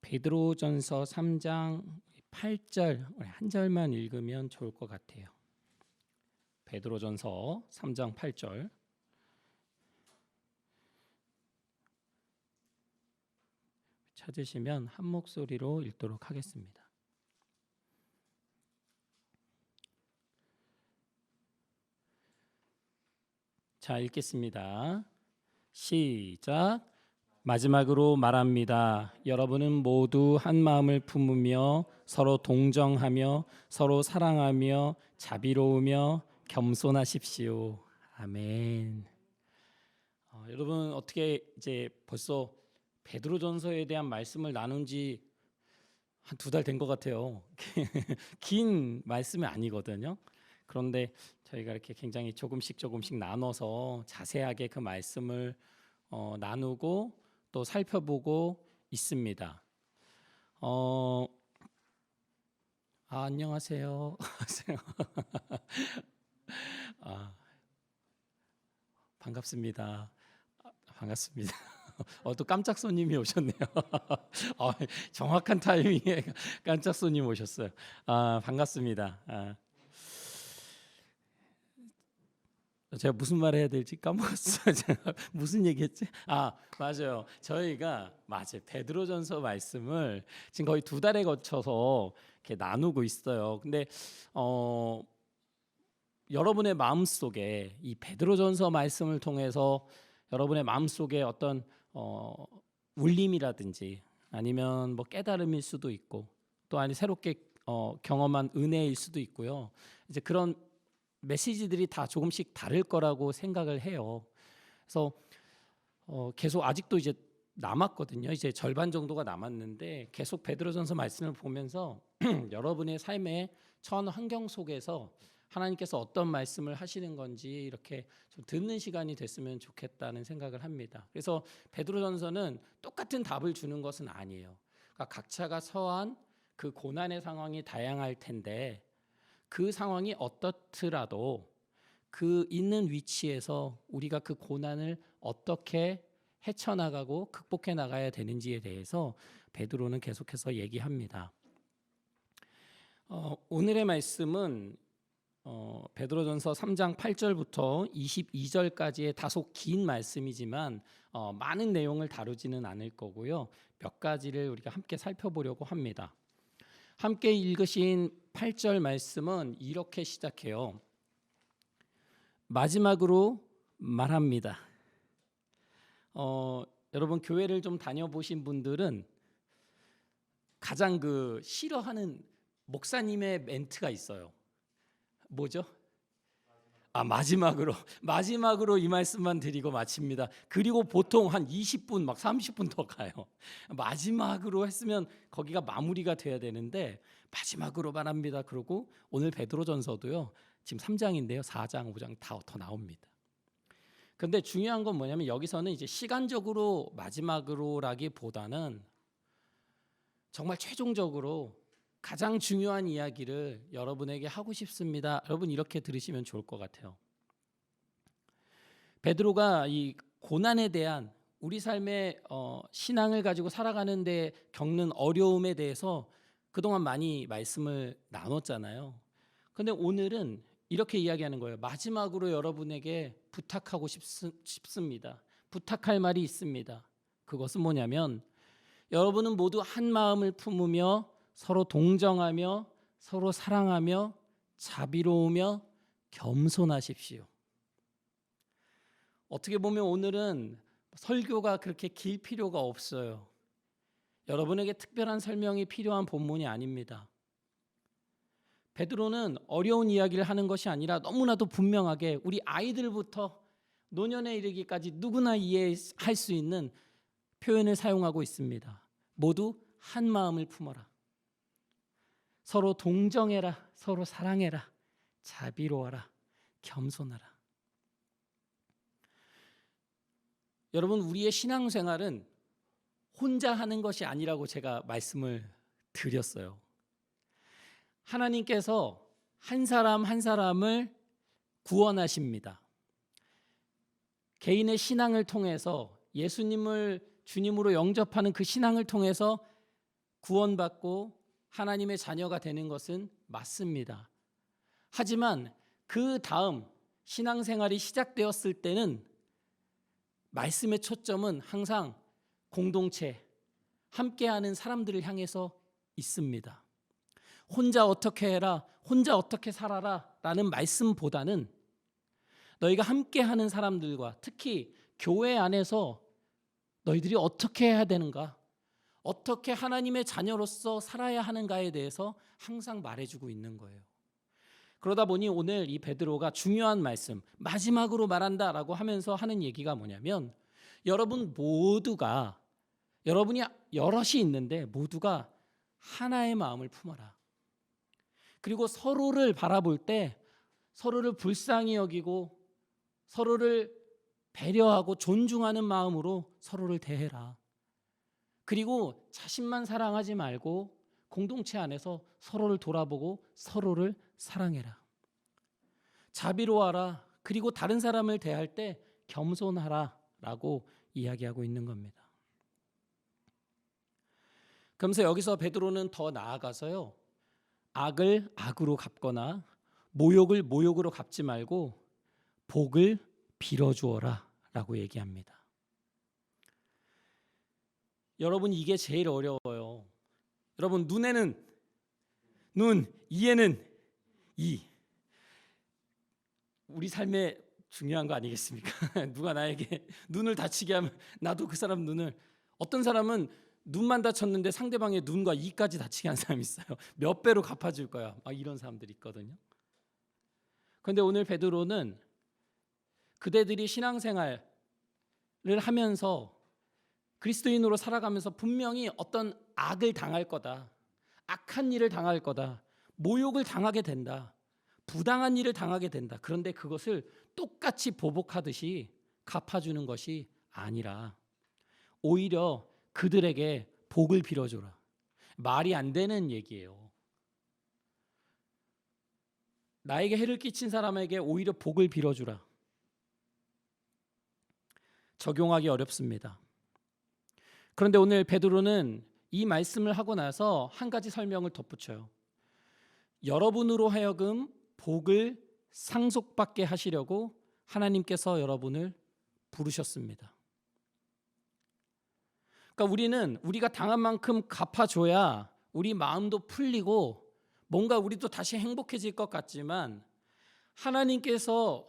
베드로전서 3장 8절 한 절만 읽으면 좋을 것 같아요. 베드로전서 3장 8절 찾으시면 한 목소리로 읽도록 하겠습니다. 자, 읽겠습니다. 시작. 마지막으로 말합니다. 여러분은 모두 한 마음을 품으며 서로 동정하며 서로 사랑하며 자비로우며 겸손하십시오. 아멘. 여러분 어떻게 이제 벌써 베드로전서에 대한 말씀을 나눈 지 한 2달 된 것 같아요. 긴 말씀이 아니거든요. 그런데 저희가 이렇게 굉장히 조금씩 나눠서 자세하게 그 말씀을 나누고 또 살펴보고 있습니다. 안녕하세요. 반갑습니다. 반갑습니다. 또 깜짝 손님이 오셨네요. 정확한 타이밍에 깜짝 손님 오셨어요. 반갑습니다. 제가 무슨 말 해야 될지 까먹었어요. 제가 무슨 얘기했지? 맞아요. 저희가 베드로전서 말씀을 지금 거의 2달에 거쳐서 이렇게 나누고 있어요. 근데 여러분의 마음 속에 이 베드로전서 말씀을 통해서 여러분의 마음 속에 어떤 울림이라든지 아니면 뭐 깨달음일 수도 있고 또 아니 새롭게 경험한 은혜일 수도 있고요. 이제 그런 메시지들이 다 조금씩 다를 거라고 생각을 해요. 그래서 계속 아직도 이제 남았거든요. 이제 절반 정도가 남았는데 계속 베드로전서 말씀을 보면서 여러분의 삶의 처한 환경 속에서 하나님께서 어떤 말씀을 하시는 건지 이렇게 좀 듣는 시간이 됐으면 좋겠다는 생각을 합니다. 그래서 베드로전서는 똑같은 답을 주는 것은 아니에요. 그러니까 각자가 처한 그 고난의 상황이 다양할 텐데 그 상황이 어떻더라도 그 있는 위치에서 우리가 그 고난을 어떻게 헤쳐나가고 극복해 나가야 되는지에 대해서 베드로는 계속해서 얘기합니다. 오늘의 말씀은 베드로전서 3장 8절부터 22절까지의 다소 긴 말씀이지만 많은 내용을 다루지는 않을 거고요. 몇 가지를 우리가 함께 살펴보려고 합니다. 함께 읽으신 8절 말씀은 이렇게 시작해요. 마지막으로 말합니다. 여러분 교회를 좀 다녀보신 분들은 가장 싫어하는 목사님의 멘트가 있어요. 뭐죠? 마지막으로 이 말씀만 드리고 마칩니다. 그리고 보통 한 20분 막 30분 더 가요. 마지막으로 했으면 거기가 마무리가 돼야 되는데 마지막으로 말합니다. 그러고 오늘 베드로전서도요. 지금 3장인데요. 4장, 5장 다 더 나옵니다. 근데 중요한 건 뭐냐면 여기서는 이제 시간적으로 마지막으로라기보다는 정말 최종적으로 가장 중요한 이야기를 여러분에게 하고 싶습니다. 여러분 이렇게 들으시면 좋을 것 같아요. 베드로가 이 고난에 대한 우리 삶의 신앙을 가지고 살아가는 데 겪는 어려움에 대해서 그동안 많이 말씀을 나눴잖아요. 근데 오늘은 이렇게 이야기하는 거예요. 마지막으로 여러분에게 부탁하고 싶습니다. 부탁할 말이 있습니다. 그것은 뭐냐면 여러분은 모두 한 마음을 품으며 서로 동정하며 서로 사랑하며 자비로우며 겸손하십시오. 어떻게 보면 오늘은 설교가 그렇게 길 필요가 없어요. 여러분에게 특별한 설명이 필요한 본문이 아닙니다. 베드로는 어려운 이야기를 하는 것이 아니라 너무나도 분명하게 우리 아이들부터 노년에 이르기까지 누구나 이해할 수 있는 표현을 사용하고 있습니다. 모두 한 마음을 품어라. 서로 동정해라. 서로 사랑해라. 자비로워라. 겸손하라. 여러분 우리의 신앙생활은 혼자 하는 것이 아니라고 제가 말씀을 드렸어요. 하나님께서 한 사람 한 사람을 구원하십니다. 개인의 신앙을 통해서 예수님을 주님으로 영접하는 그 신앙을 통해서 구원받고 하나님의 자녀가 되는 것은 맞습니다. 하지만 그 다음 신앙생활이 시작되었을 때는 말씀의 초점은 항상 공동체, 함께하는 사람들을 향해서 있습니다. 혼자 어떻게 해라, 혼자 어떻게 살아라 라는 말씀보다는 너희가 함께하는 사람들과 특히 교회 안에서 너희들이 어떻게 해야 되는가, 어떻게 하나님의 자녀로서 살아야 하는가에 대해서 항상 말해주고 있는 거예요. 그러다 보니 오늘 이 베드로가 중요한 말씀, 마지막으로 말한다라고 하면서 하는 얘기가 뭐냐면, 여러분 모두가, 여러분이 여럿이 있는데 모두가 하나의 마음을 품어라. 그리고 서로를 바라볼 때 서로를 불쌍히 여기고 서로를 배려하고 존중하는 마음으로 서로를 대해라. 그리고 자신만 사랑하지 말고 공동체 안에서 서로를 돌아보고 서로를 사랑해라. 자비로워하라. 그리고 다른 사람을 대할 때 겸손하라 라고 이야기하고 있는 겁니다. 그러면서 여기서 베드로는 더 나아가서요, 악을 악으로 갚거나 모욕을 모욕으로 갚지 말고 복을 빌어주어라 라고 얘기합니다. 여러분, 이게 제일 어려워요. 여러분, 눈에는 눈, 이에는 이. 우리 삶에 중요한 거 아니겠습니까? 누가 나에게 눈을 다치게 하면 나도 그 사람 눈을, 어떤 사람은 눈만 다쳤는데 상대방의 눈과 이까지 다치게 한 사람이 있어요. 몇 배로 갚아줄 거야. 막 이런 사람들이 있거든요. 그런데 오늘 베드로는 그대들이 신앙생활을 하면서 그리스도인으로 살아가면서 분명히 어떤 악을 당할 거다, 악한 일을 당할 거다, 모욕을 당하게 된다, 부당한 일을 당하게 된다. 그런데 그것을 똑같이 보복하듯이 갚아주는 것이 아니라 오히려 그들에게 복을 빌어줘라. 말이 안 되는 얘기예요. 나에게 해를 끼친 사람에게 오히려 복을 빌어주라. 적용하기 어렵습니다. 그런데 오늘 베드로는 이 말씀을 하고 나서 한 가지 설명을 덧붙여요. 여러분으로 하여금 복을 상속받게 하시려고 하나님께서 여러분을 부르셨습니다. 그러니까 우리는 우리가 당한 만큼 갚아줘야 우리 마음도 풀리고 뭔가 우리도 다시 행복해질 것 같지만, 하나님께서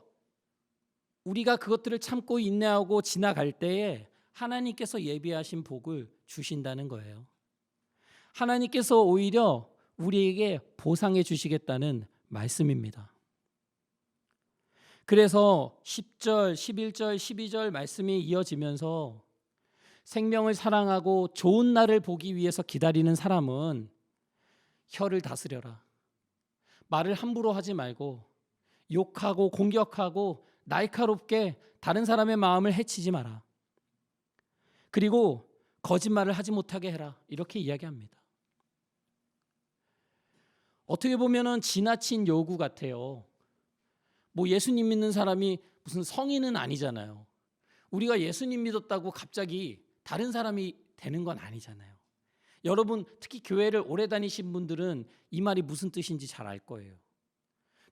우리가 그것들을 참고 인내하고 지나갈 때에 하나님께서 예비하신 복을 주신다는 거예요. 하나님께서 오히려 우리에게 보상해 주시겠다는 말씀입니다. 그래서 10절, 11절, 12절 말씀이 이어지면서 생명을 사랑하고 좋은 날을 보기 위해서 기다리는 사람은 혀를 다스려라. 말을 함부로 하지 말고 욕하고 공격하고 날카롭게 다른 사람의 마음을 해치지 마라. 그리고 거짓말을 하지 못하게 해라. 이렇게 이야기합니다. 어떻게 보면은 지나친 요구 같아요. 뭐 예수님 믿는 사람이 무슨 성인은 아니잖아요. 우리가 예수님 믿었다고 갑자기 다른 사람이 되는 건 아니잖아요. 여러분, 특히 교회를 오래 다니신 분들은 이 말이 무슨 뜻인지 잘 알 거예요.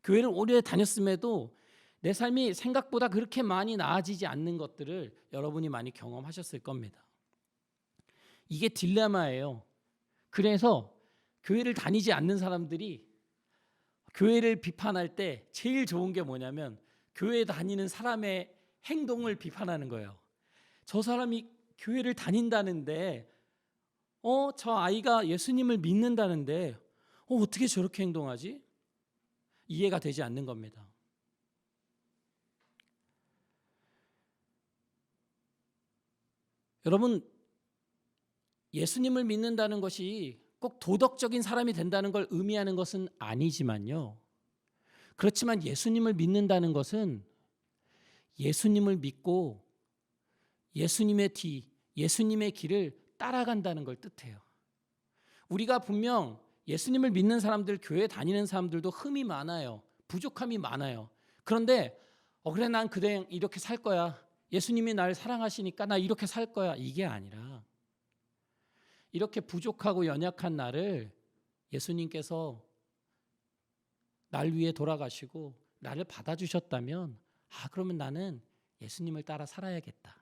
교회를 오래 다녔음에도 내 삶이 생각보다 그렇게 많이 나아지지 않는 것들을 여러분이 많이 경험하셨을 겁니다. 이게 딜레마예요. 그래서 교회를 다니지 않는 사람들이 교회를 비판할 때 제일 좋은 게 뭐냐면 교회 다니는 사람의 행동을 비판하는 거예요. 저 사람이 교회를 다닌다는데 저 아이가 예수님을 믿는다는데 어떻게 저렇게 행동하지? 이해가 되지 않는 겁니다. 여러분, 예수님을 믿는다는 것이 꼭 도덕적인 사람이 된다는 걸 의미하는 것은 아니지만요. 그렇지만 예수님을 믿는다는 것은 예수님을 믿고 예수님의 예수님의 길을 따라간다는 걸 뜻해요. 우리가 분명 예수님을 믿는 사람들, 교회 다니는 사람들도 흠이 많아요. 부족함이 많아요. 그런데 그래, 난 그냥 이렇게 살 거야. 예수님이 날 사랑하시니까 나 이렇게 살 거야. 이게 아니라 이렇게 부족하고 연약한 나를 예수님께서 날 위해 돌아가시고 나를 받아주셨다면 그러면 나는 예수님을 따라 살아야겠다.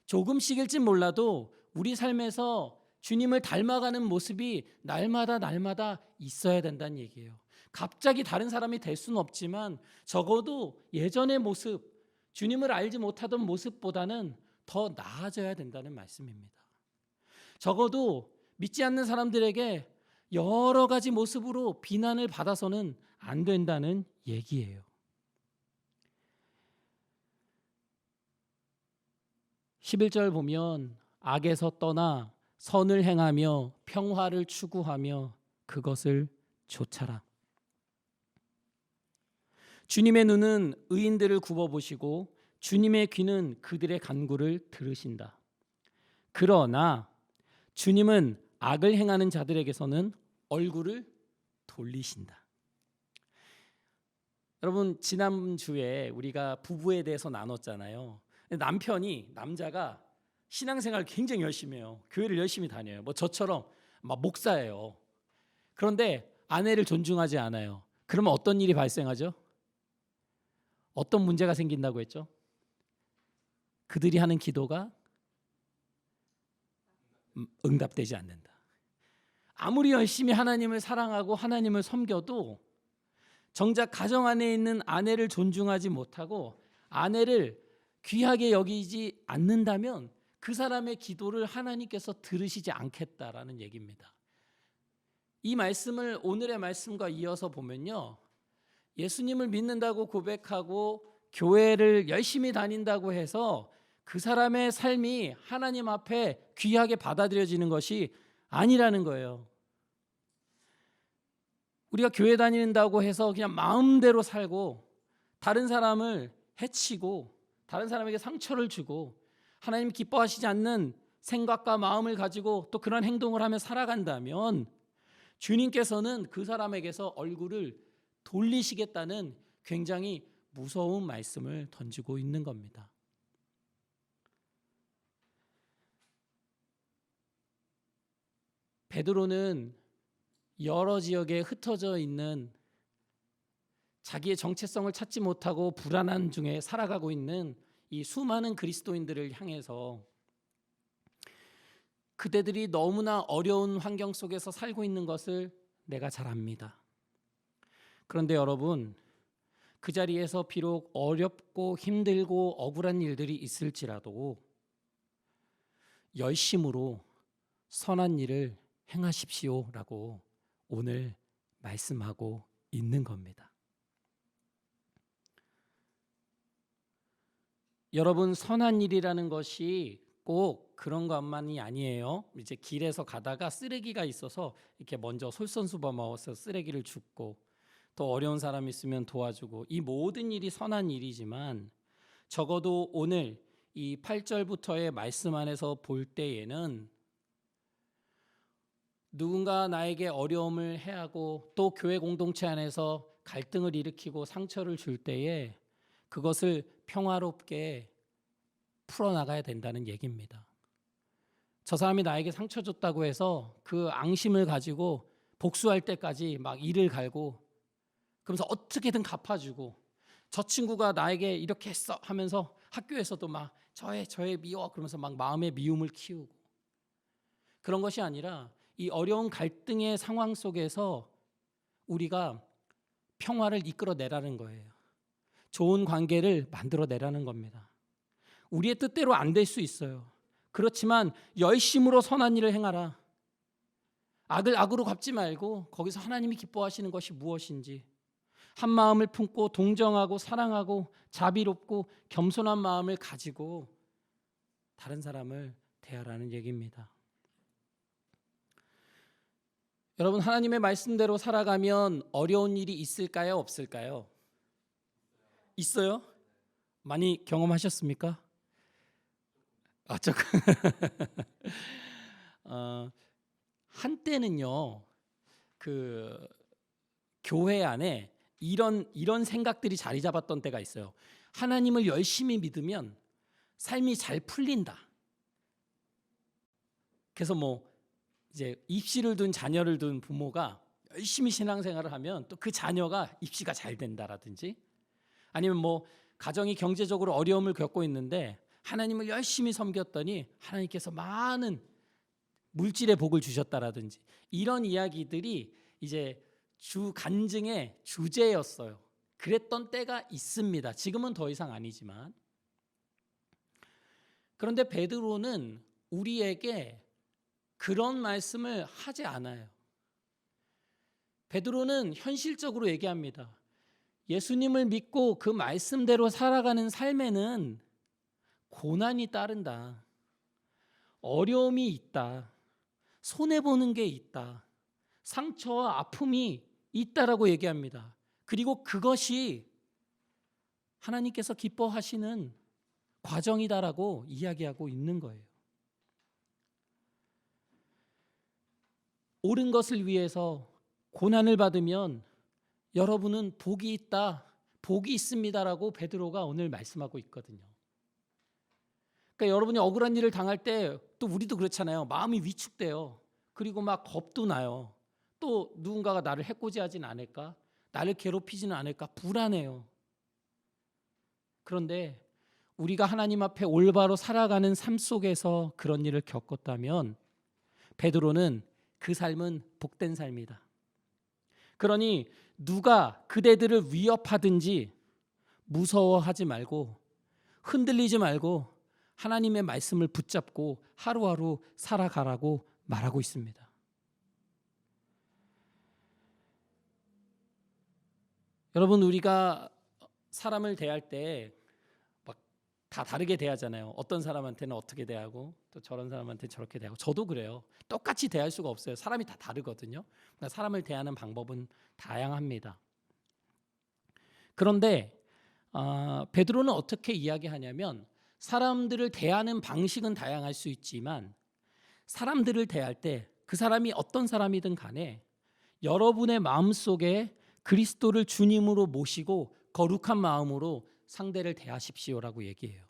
조금씩일진 몰라도 우리 삶에서 주님을 닮아가는 모습이 날마다 있어야 된다는 얘기예요. 갑자기 다른 사람이 될 수는 없지만 적어도 예전의 모습, 주님을 알지 못하던 모습보다는 더 나아져야 된다는 말씀입니다. 적어도 믿지 않는 사람들에게 여러 가지 모습으로 비난을 받아서는 안 된다는 얘기예요. 11절 보면 악에서 떠나 선을 행하며 평화를 추구하며 그것을 좇아라. 주님의 눈은 의인들을 굽어보시고 주님의 귀는 그들의 간구를 들으신다. 그러나 주님은 악을 행하는 자들에게서는 얼굴을 돌리신다. 여러분, 지난주에 우리가 부부에 대해서 나눴잖아요. 남자가 신앙생활을 굉장히 열심히 해요. 교회를 열심히 다녀요. 뭐 저처럼 막 목사예요. 그런데 아내를 존중하지 않아요. 그러면 어떤 일이 발생하죠? 어떤 문제가 생긴다고 했죠? 그들이 하는 기도가 응답되지 않는다. 아무리 열심히 하나님을 사랑하고 하나님을 섬겨도 정작 가정 안에 있는 아내를 존중하지 못하고 아내를 귀하게 여기지 않는다면 그 사람의 기도를 하나님께서 들으시지 않겠다라는 얘기입니다. 이 말씀을 오늘의 말씀과 이어서 보면요, 예수님을 믿는다고 고백하고 교회를 열심히 다닌다고 해서 그 사람의 삶이 하나님 앞에 귀하게 받아들여지는 것이 아니라는 거예요. 우리가 교회 다닌다고 해서 그냥 마음대로 살고 다른 사람을 해치고 다른 사람에게 상처를 주고 하나님 기뻐하시지 않는 생각과 마음을 가지고 또 그런 행동을 하며 살아간다면 주님께서는 그 사람에게서 얼굴을 돌리시겠다는 굉장히 무서운 말씀을 던지고 있는 겁니다. 베드로는 여러 지역에 흩어져 있는 자기의 정체성을 찾지 못하고 불안한 중에 살아가고 있는 이 수많은 그리스도인들을 향해서 그대들이 너무나 어려운 환경 속에서 살고 있는 것을 내가 잘 압니다. 그런데 여러분, 그 자리에서 비록 어렵고 힘들고 억울한 일들이 있을지라도 열심으로 선한 일을 행하십시오라고 오늘 말씀하고 있는 겁니다. 여러분, 선한 일이라는 것이 꼭 그런 것만이 아니에요. 이제 길에서 가다가 쓰레기가 있어서 이렇게 먼저 솔선수범해서 쓰레기를 줍고 또 어려운 사람 있으면 도와주고, 이 모든 일이 선한 일이지만 적어도 오늘 이 8절부터의 말씀 안에서 볼 때에는 누군가 나에게 어려움을 해하고 또 교회 공동체 안에서 갈등을 일으키고 상처를 줄 때에 그것을 평화롭게 풀어나가야 된다는 얘기입니다. 저 사람이 나에게 상처 줬다고 해서 그 앙심을 가지고 복수할 때까지 막 이를 갈고 그러면서 어떻게든 갚아주고, 저 친구가 나에게 이렇게 했어 하면서 학교에서도 막 저애 미워 그러면서 막 마음의 미움을 키우고, 그런 것이 아니라 이 어려운 갈등의 상황 속에서 우리가 평화를 이끌어내라는 거예요. 좋은 관계를 만들어내라는 겁니다. 우리의 뜻대로 안 될 수 있어요. 그렇지만 열심으로 선한 일을 행하라. 악을 악으로 갚지 말고 거기서 하나님이 기뻐하시는 것이 무엇인지 한 마음을 품고 동정하고 사랑하고 자비롭고 겸손한 마음을 가지고 다른 사람을 대하라는 얘기입니다. 여러분, 하나님의 말씀대로 살아가면 어려운 일이 있을까요? 없을까요? 있어요? 많이 경험하셨습니까? 조금. 한때는요, 그 교회 안에 이런 생각들이 자리 잡았던 때가 있어요. 하나님을 열심히 믿으면 삶이 잘 풀린다. 그래서 뭐 이제 입시를 둔 자녀를 둔 부모가 열심히 신앙생활을 하면 또 그 자녀가 입시가 잘 된다라든지, 아니면 뭐 가정이 경제적으로 어려움을 겪고 있는데 하나님을 열심히 섬겼더니 하나님께서 많은 물질의 복을 주셨다라든지, 이런 이야기들이 이제 주 간증의 주제였어요. 그랬던 때가 있습니다. 지금은 더 이상 아니지만. 그런데 베드로는 우리에게 그런 말씀을 하지 않아요. 베드로는 현실적으로 얘기합니다. 예수님을 믿고 그 말씀대로 살아가는 삶에는 고난이 따른다. 어려움이 있다. 손해보는 게 있다. 상처와 아픔이 있다라고 얘기합니다. 그리고 그것이 하나님께서 기뻐하시는 과정이다라고 이야기하고 있는 거예요. 옳은 것을 위해서 고난을 받으면 여러분은 복이 있다, 복이 있습니다라고 베드로가 오늘 말씀하고 있거든요. 그러니까 여러분이 억울한 일을 당할 때 또 우리도 그렇잖아요. 마음이 위축돼요. 그리고 막 겁도 나요. 또 누군가가 나를 해코지하진 않을까? 나를 괴롭히지는 않을까? 불안해요. 그런데 우리가 하나님 앞에 올바로 살아가는 삶 속에서 그런 일을 겪었다면 베드로는 그 삶은 복된 삶이다. 그러니 누가 그대들을 위협하든지 무서워하지 말고 흔들리지 말고 하나님의 말씀을 붙잡고 하루하루 살아가라고 말하고 있습니다. 여러분, 우리가 사람을 대할 때 막 다 다르게 대하잖아요. 어떤 사람한테는 어떻게 대하고 또 저런 사람한테 저렇게 대하고. 저도 그래요. 똑같이 대할 수가 없어요. 사람이 다 다르거든요. 그러니까 사람을 대하는 방법은 다양합니다. 그런데 베드로는 어떻게 이야기하냐면, 사람들을 대하는 방식은 다양할 수 있지만 사람들을 대할 때 그 사람이 어떤 사람이든 간에 여러분의 마음속에 그리스도를 주님으로 모시고 거룩한 마음으로 상대를 대하십시오라고 얘기해요.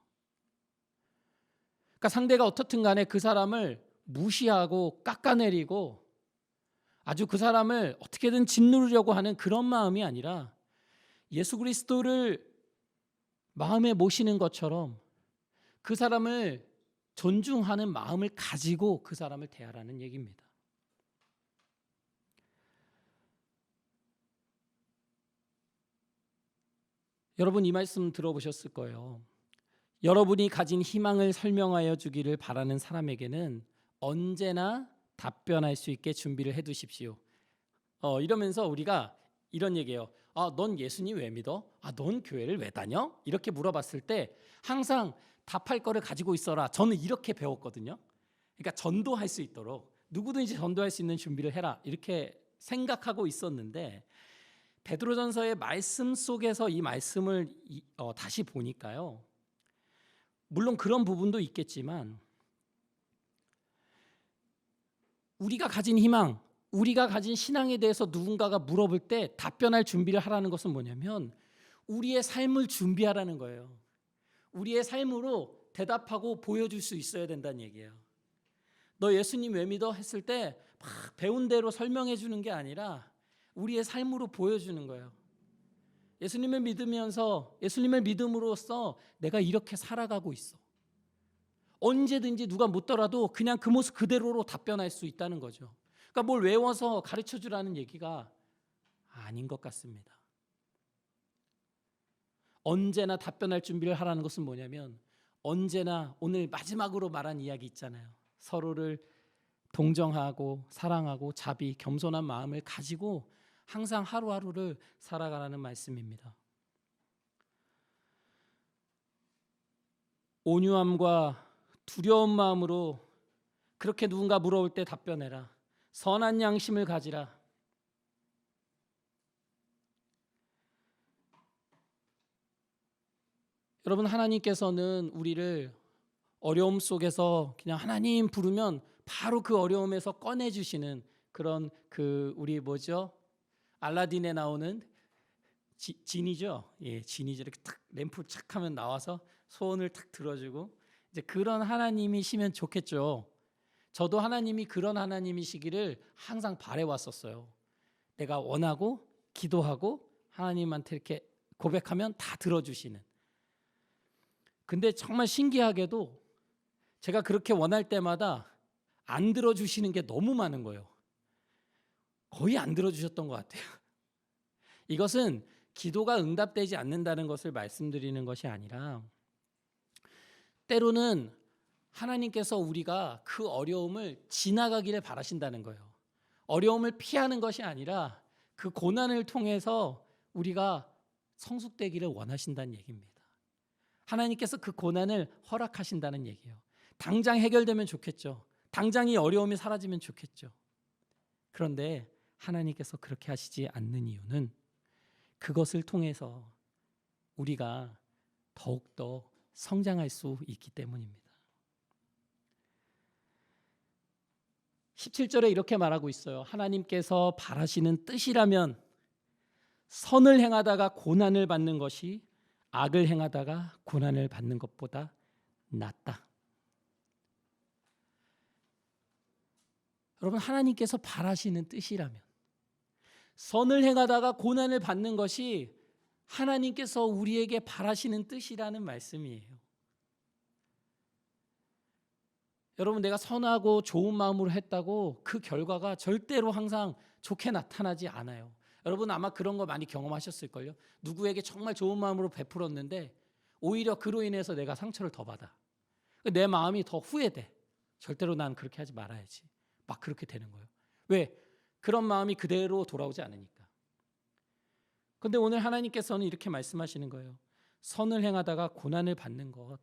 그러니까 상대가 어떻든 간에 그 사람을 무시하고 깎아내리고 아주 그 사람을 어떻게든 짓누르려고 하는 그런 마음이 아니라 예수 그리스도를 마음에 모시는 것처럼 그 사람을 존중하는 마음을 가지고 그 사람을 대하라는 얘기입니다. 여러분, 이 말씀 들어보셨을 거예요. 여러분이 가진 희망을 설명하여 주기를 바라는 사람에게는 언제나 답변할 수 있게 준비를 해두십시오. 이러면서 우리가 이런 얘기해요. 넌 예수님 왜 믿어? 넌 교회를 왜 다녀? 이렇게 물어봤을 때 항상 답할 거를 가지고 있어라. 저는 이렇게 배웠거든요. 그러니까 전도할 수 있도록 누구든지 전도할 수 있는 준비를 해라. 이렇게 생각하고 있었는데 베드로전서의 말씀 속에서 이 말씀을 다시 보니까요. 물론 그런 부분도 있겠지만 우리가 가진 희망, 우리가 가진 신앙에 대해서 누군가가 물어볼 때 답변할 준비를 하라는 것은 뭐냐면 우리의 삶을 준비하라는 거예요. 우리의 삶으로 대답하고 보여줄 수 있어야 된다는 얘기예요. 너 예수님 왜 믿어? 했을 때 막 배운 대로 설명해 주는 게 아니라 우리의 삶으로 보여주는 거예요. 예수님을 믿으면서 예수님을 믿음으로써 내가 이렇게 살아가고 있어. 언제든지 누가 묻더라도 그냥 그 모습 그대로로 답변할 수 있다는 거죠. 그러니까 뭘 외워서 가르쳐 주라는 얘기가 아닌 것 같습니다. 언제나 답변할 준비를 하라는 것은 뭐냐면 언제나 오늘 마지막으로 말한 이야기 있잖아요. 서로를 동정하고 사랑하고 자비, 겸손한 마음을 가지고 항상 하루하루를 살아가라는 말씀입니다. 온유함과 두려운 마음으로 그렇게 누군가 물어볼 때 답변해라. 선한 양심을 가지라. 여러분, 하나님께서는 우리를 어려움 속에서 그냥 하나님 부르면 바로 그 어려움에서 꺼내주시는 그런 우리 뭐죠? 알라딘에 나오는 지니죠. 예, 지니죠. 이렇게 탁 램프 착 하면 나와서 소원을 탁 들어주고 이제 그런 하나님이시면 좋겠죠. 저도 하나님이 그런 하나님이시기를 항상 바래왔었어요. 내가 원하고 기도하고 하나님한테 이렇게 고백하면 다 들어주시는. 근데 정말 신기하게도 제가 그렇게 원할 때마다 안 들어주시는 게 너무 많은 거예요. 거의 안 들어주셨던 것 같아요. 이것은 기도가 응답되지 않는다는 것을 말씀드리는 것이 아니라 때로는 하나님께서 우리가 그 어려움을 지나가기를 바라신다는 거예요. 어려움을 피하는 것이 아니라 그 고난을 통해서 우리가 성숙되기를 원하신다는 얘기입니다. 하나님께서 그 고난을 허락하신다는 얘기예요. 당장 해결되면 좋겠죠. 당장 이 어려움이 사라지면 좋겠죠. 그런데 하나님께서 그렇게 하시지 않는 이유는 그것을 통해서 우리가 더욱더 성장할 수 있기 때문입니다. 17절에 이렇게 말하고 있어요. 하나님께서 바라시는 뜻이라면 선을 행하다가 고난을 받는 것이 악을 행하다가 고난을 받는 것보다 낫다. 여러분, 하나님께서 바라시는 뜻이라면 선을 행하다가 고난을 받는 것이 하나님께서 우리에게 바라시는 뜻이라는 말씀이에요. 여러분, 내가 선하고 좋은 마음으로 했다고 그 결과가 절대로 항상 좋게 나타나지 않아요. 여러분 아마 그런 거 많이 경험하셨을걸요. 누구에게 정말 좋은 마음으로 베풀었는데 오히려 그로 인해서 내가 상처를 더 받아. 내 마음이 더 후회돼. 절대로 난 그렇게 하지 말아야지. 막 그렇게 되는 거예요. 왜? 그런 마음이 그대로 돌아오지 않으니까. 그런데 오늘 하나님께서는 이렇게 말씀하시는 거예요. 선을 행하다가 고난을 받는 것,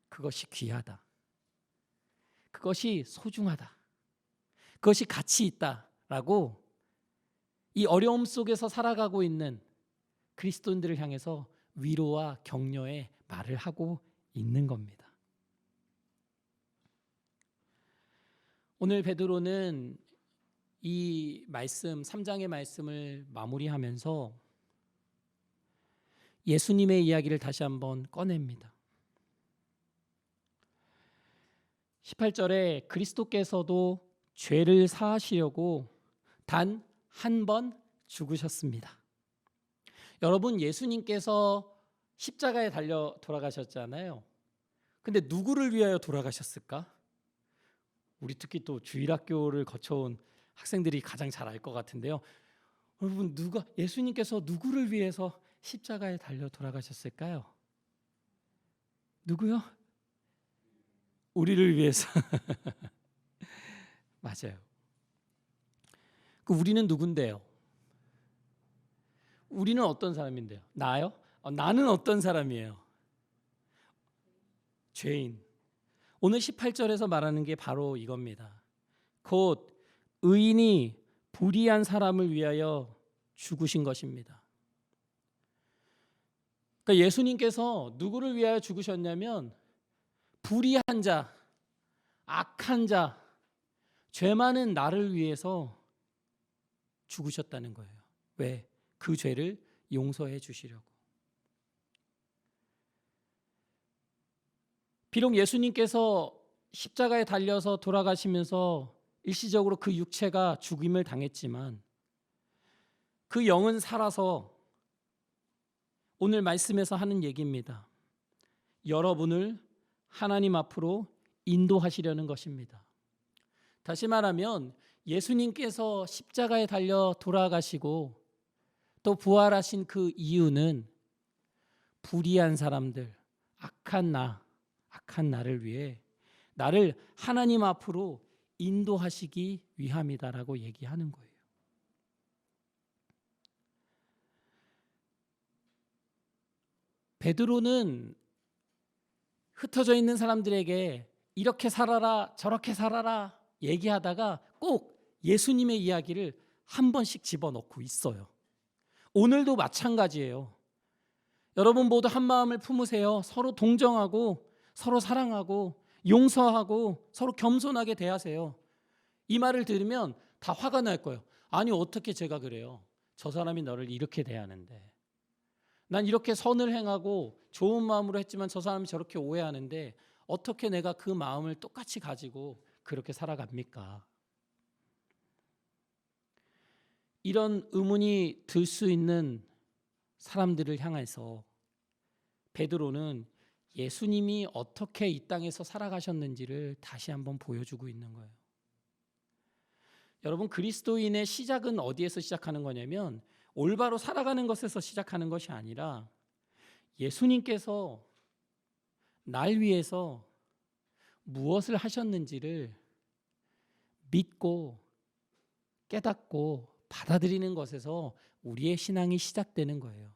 그것이 귀하다. 그것이 소중하다. 그것이 가치 있다라고 이 어려움 속에서 살아가고 있는 그리스도인들을 향해서 위로와 격려의 말을 하고 있는 겁니다. 오늘 베드로는 이 말씀, 3장의 말씀을 마무리하면서 예수님의 이야기를 다시 한번 꺼냅니다. 18절에 그리스도께서도 죄를 사하시려고 단 한 번 죽으셨습니다. 여러분, 예수님께서 십자가에 달려 돌아가셨잖아요. 근데 누구를 위하여 돌아가셨을까? 우리 특히 또 주일학교를 거쳐온 학생들이 가장 잘 알 것 같은데요. 여러분, 예수님께서 누구를 위해서 십자가에 달려 돌아가셨을까요? 누구요? 우리를 위해서. 맞아요. 우리는 누군데요? 우리는 어떤 사람인데요? 나요? 나는 어떤 사람이에요? 죄인. 오늘 18절에서 말하는 게 바로 이겁니다. 곧 의인이 불의한 사람을 위하여 죽으신 것입니다. 그러니까 예수님께서 누구를 위하여 죽으셨냐면 불의한 자, 악한 자, 죄 많은 나를 위해서 죽으셨다는 거예요. 왜? 그 죄를 용서해 주시려고. 비록 예수님께서 십자가에 달려서 돌아가시면서 일시적으로 그 육체가 죽임을 당했지만 그 영은 살아서 오늘 말씀에서 하는 얘기입니다. 여러분을 하나님 앞으로 인도하시려는 것입니다. 다시 말하면 예수님께서 십자가에 달려 돌아가시고 또 부활하신 그 이유는 불의한 사람들, 악한 나를 위해 나를 하나님 앞으로 인도하시기 위함이다라고 얘기하는 거예요. 베드로는 흩어져 있는 사람들에게 이렇게 살아라 저렇게 살아라 얘기하다가 꼭 예수님의 이야기를 한 번씩 집어넣고 있어요. 오늘도 마찬가지예요. 여러분 모두 한 마음을 품으세요. 서로 동정하고 서로 사랑하고 용서하고 서로 겸손하게 대하세요. 이 말을 들으면 다 화가 날 거예요. 아니 어떻게 제가 그래요? 저 사람이 너를 이렇게 대하는데 난 이렇게 선을 행하고 좋은 마음으로 했지만 저 사람이 저렇게 오해하는데 어떻게 내가 그 마음을 똑같이 가지고 그렇게 살아갑니까? 이런 의문이 들 수 있는 사람들을 향해서 베드로는 예수님이 어떻게 이 땅에서 살아가셨는지를 다시 한번 보여주고 있는 거예요. 여러분, 그리스도인의 시작은 어디에서 시작하는 거냐면 올바로 살아가는 것에서 시작하는 것이 아니라 예수님께서 날 위해서 무엇을 하셨는지를 믿고 깨닫고 받아들이는 것에서 우리의 신앙이 시작되는 거예요.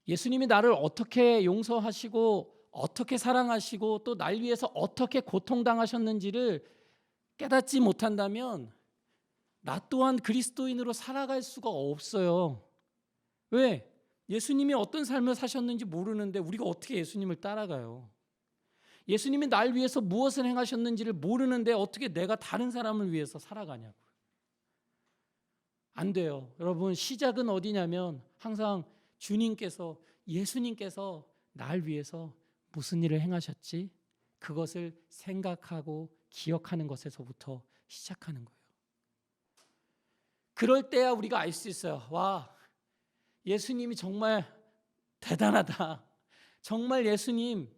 예수님이 나를 어떻게 용서하시고 어떻게 사랑하시고 또 날 위해서 어떻게 고통당하셨는지를 깨닫지 못한다면 나 또한 그리스도인으로 살아갈 수가 없어요. 왜? 예수님이 어떤 삶을 사셨는지 모르는데 우리가 어떻게 예수님을 따라가요? 예수님이 날 위해서 무엇을 행하셨는지를 모르는데 어떻게 내가 다른 사람을 위해서 살아가냐고요. 안 돼요. 여러분, 시작은 어디냐면 항상 주님께서, 예수님께서 날 위해서 무슨 일을 행하셨지? 그것을 생각하고 기억하는 것에서부터 시작하는 거예요. 그럴 때야 우리가 알 수 있어요. 와, 예수님이 정말 대단하다. 정말 예수님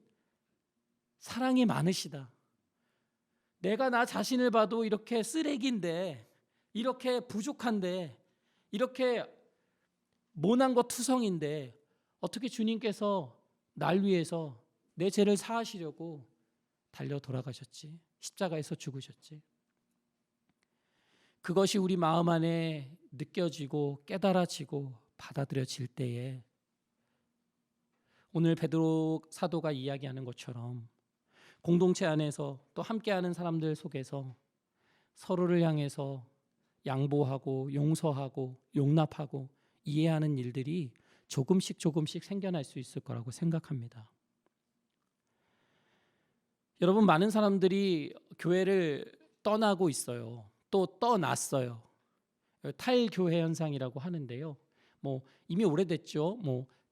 사랑이 많으시다. 내가 나 자신을 봐도 이렇게 쓰레기인데, 이렇게 부족한데, 이렇게 모난 것 투성인데 어떻게 주님께서 날 위해서 내 죄를 사하시려고 달려 돌아가셨지? 십자가에서 죽으셨지? 그것이 우리 마음 안에 느껴지고 깨달아지고 받아들여질 때에 오늘 베드로 사도가 이야기하는 것처럼 공동체 안에서 또 함께하는 사람들 속에서 서로를 향해서 양보하고 용서하고 용납하고 이해하는 일들이 조금씩 생겨날 수 있을 거라고 생각합니다. 여러분, 많은 사람들이 교회를 떠나고 있어요. 또 떠났어요. 탈교회 현상이라고 하는데요. 이미 오래됐죠.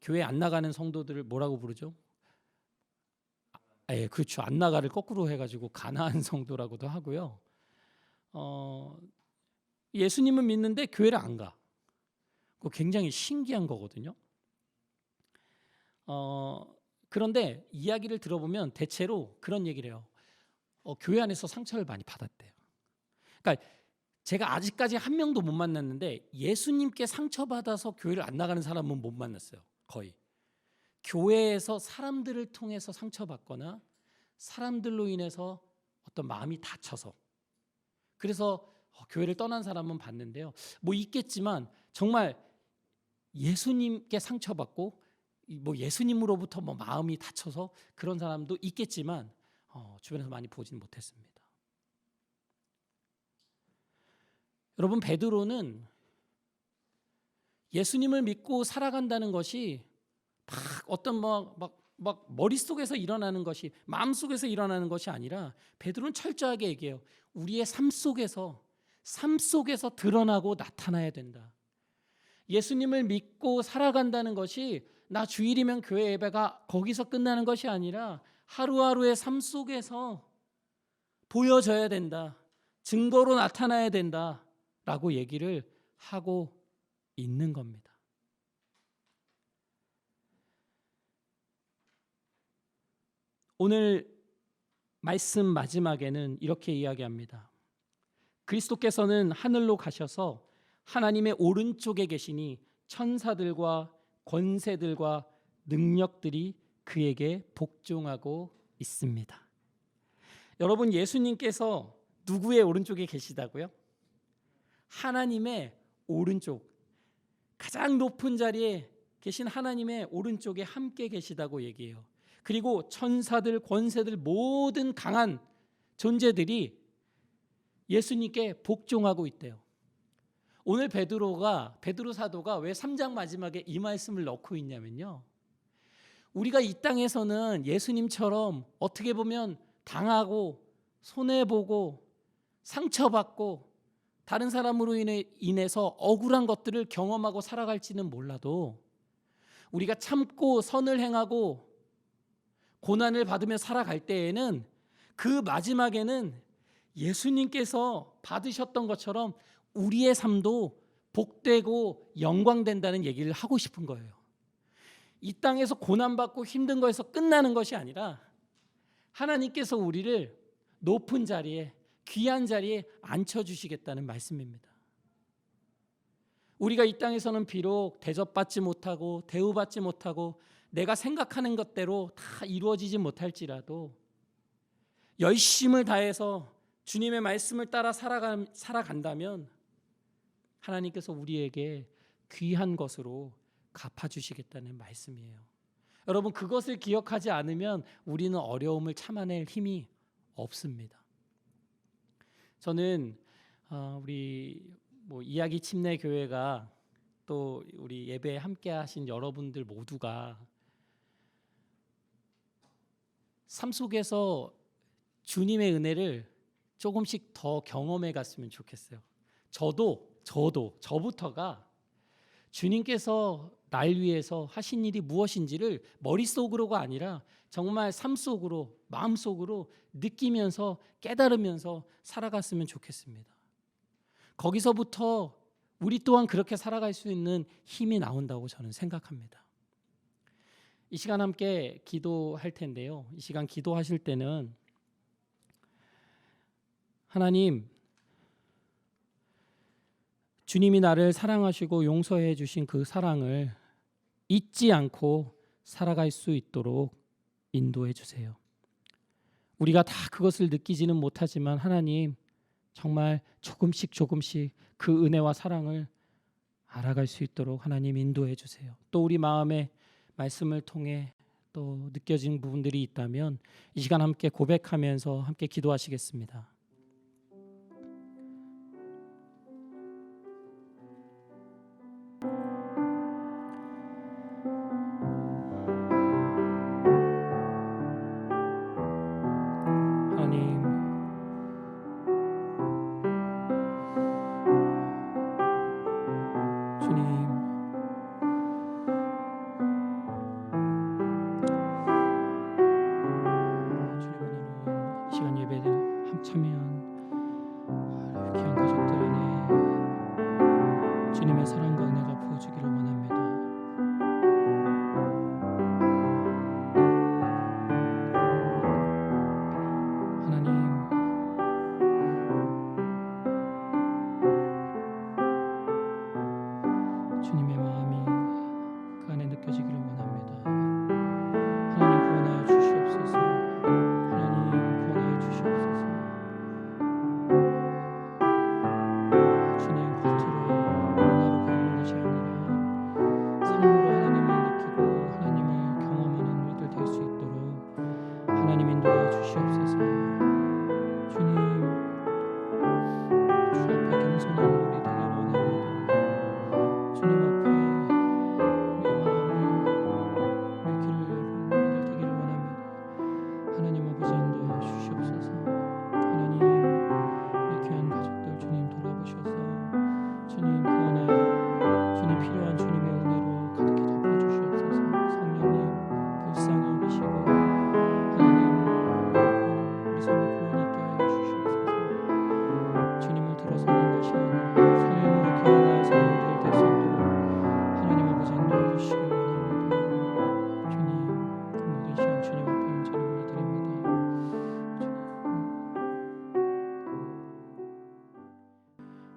교회 안 나가는 성도들을 뭐라고 부르죠? 예, 그렇죠. 안 나가를 거꾸로 해가지고 가나안 성도라고도 하고요. 예수님은 믿는데 교회를 안 가. 그거 굉장히 신기한 거거든요. 그런데 이야기를 들어보면 대체로 그런 얘기를 해요. 교회 안에서 상처를 많이 받았대요. 그러니까 제가 아직까지 한 명도 못 만났는데 예수님께 상처받아서 교회를 안 나가는 사람은 못 만났어요. 거의. 교회에서 사람들을 통해서 상처받거나 사람들로 인해서 어떤 마음이 다쳐서 그래서 교회를 떠난 사람은 봤는데요. 있겠지만 정말 예수님께 상처받고 예수님으로부터 마음이 다쳐서 그런 사람도 있겠지만 주변에서 많이 보지는 못했습니다. 여러분, 베드로는 예수님을 믿고 살아간다는 것이 막 어떤 머릿속에서 일어나는 것이 마음속에서 일어나는 것이 아니라 베드로는 철저하게 얘기해요. 우리의 삶 속에서 드러나고 나타나야 된다. 예수님을 믿고 살아간다는 것이 나 주일이면 교회 예배가 거기서 끝나는 것이 아니라 하루하루의 삶 속에서 보여져야 된다. 증거로 나타나야 된다라고 얘기를 하고 있는 겁니다. 오늘 말씀 마지막에는 이렇게 이야기합니다. 그리스도께서는 하늘로 가셔서 하나님의 오른쪽에 계시니 천사들과 권세들과 능력들이 그에게 복종하고 있습니다. 여러분, 예수님께서 누구의 오른쪽에 계시다고요? 하나님의 오른쪽, 가장 높은 자리에 계신 하나님의 오른쪽에 함께 계시다고 얘기해요. 그리고 천사들, 권세들, 모든 강한 존재들이 예수님께 복종하고 있대요. 오늘 베드로 사도가 왜 3장 마지막에 이 말씀을 넣고 있냐면요. 우리가 이 땅에서는 예수님처럼 어떻게 보면 당하고 손해보고 상처받고 다른 사람으로 인해서 억울한 것들을 경험하고 살아갈지는 몰라도 우리가 참고 선을 행하고 고난을 받으며 살아갈 때에는 그 마지막에는 예수님께서 받으셨던 것처럼 우리의 삶도 복되고 영광된다는 얘기를 하고 싶은 거예요. 이 땅에서 고난받고 힘든 거에서 끝나는 것이 아니라 하나님께서 우리를 높은 자리에, 귀한 자리에 앉혀주시겠다는 말씀입니다. 우리가 이 땅에서는 비록 대접받지 못하고 대우받지 못하고 내가 생각하는 것대로 다 이루어지지 못할지라도 열심을 다해서 주님의 말씀을 따라 살아간다면 하나님께서 우리에게 귀한 것으로 갚아주시겠다는 말씀이에요. 여러분, 그것을 기억하지 않으면 우리는 어려움을 참아낼 힘이 없습니다. 저는 우리 이야기 침례 교회가 또 우리 예배에 함께 하신 여러분들 모두가 삶 속에서 주님의 은혜를 조금씩 더 경험해 갔으면 좋겠어요. 저부터가 주님께서 날 위해서 하신 일이 무엇인지를 머릿속으로가 아니라 정말 삶 속으로, 마음속으로 느끼면서 깨달으면서 살아갔으면 좋겠습니다. 거기서부터 우리 또한 그렇게 살아갈 수 있는 힘이 나온다고 저는 생각합니다. 이 시간 함께 기도할 텐데요. 이 시간 기도하실 때는 하나님, 주님이 나를 사랑하시고 용서해 주신 그 사랑을 잊지 않고 살아갈 수 있도록 인도해 주세요. 우리가 다 그것을 느끼지는 못하지만 하나님, 정말 조금씩 그 은혜와 사랑을 알아갈 수 있도록 하나님 인도해 주세요. 또 우리 마음에 말씀을 통해 또 느껴진 부분들이 있다면 이 시간 함께 고백하면서 함께 기도하시겠습니다.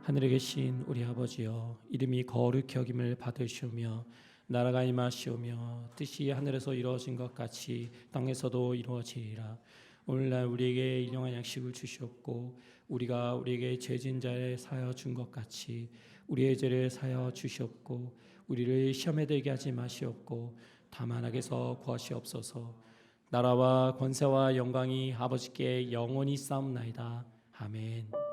하늘에 계신 우리 아버지여, 이름이 거룩히 여김을 받으시오며 나라가 임하시오며 뜻이 하늘에서 이루어진 것 같이 땅에서도 이루어지리라. 오늘날 우리에게 일용할 양식을 주시옵고 우리가 우리에게 죄진 자에 사하여 준 것 같이 우리의 죄를 사하여 주시옵고 우리를 시험에 들게 하지 마시옵고 다만 악에서 구하시옵소서. 나라와 권세와 영광이 아버지께 영원히 쌓옵나이다. 아멘.